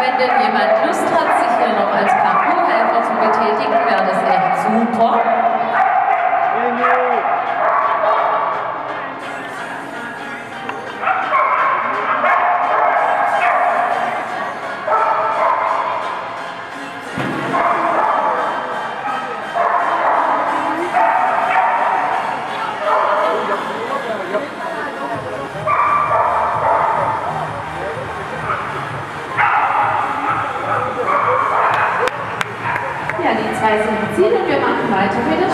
wenn denn jemand Lust hat, sich hier noch als Parcourshelfer zu betätigen, wäre das echt super. Ja, die zwei sind im Ziel und wir machen weiter mit der